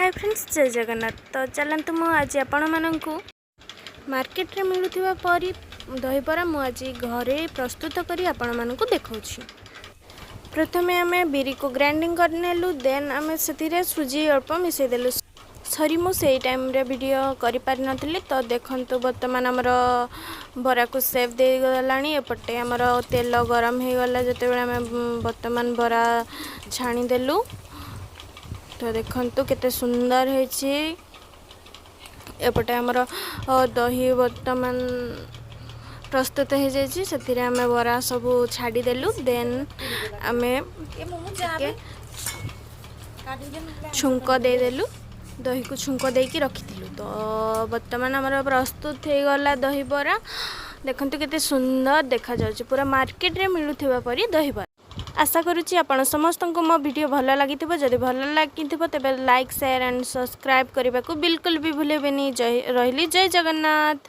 Hi friends, जय जगन्नाथ। तो चलतु मु आज आपण मानकु मार्केट रे मिलुथिबा परी दहीबरा मु आज घरे प्रस्तुत करी आपण मानकु देखाउछि। प्रथमे आमे बिरी को ग्राइंडिंग कर नेलु, देन आमे सेतिरे सुजी अल्प मिसै देलु। सरी मु सेई टाइम रे वीडियो करि पारि नथिले, तो देखंतु वर्तमान हमर बरा को सेव दे गलानी। एपटे हमर तेल गरम हे गला जते बेला आमे वर्तमान बरा छाणी देलु। तो देखंतु केते सुंदर है। एपटे हमर दही वर्तमान प्रस्तुत हो जाइए। से आमे बरा सब छाड़ी देलु। देन आमे छुंक दे देलु, दही को छुंक देकी रखिथिलु। तो वर्तमान हमर प्रस्तुत हो गला दही बरा। देखंतु केते सुंदर देखा जाउछि, पूरा मार्केट रे मिलुथिबा परी दही बरा। आशा करुच्ची आपण समस्त को मो वीडियो भल लगी। जदि भल लगी तेरे लाइक शेयर एंड सब्सक्राइब करने को बिल्कुल भी भूलेबेनी। जय जगन्नाथ।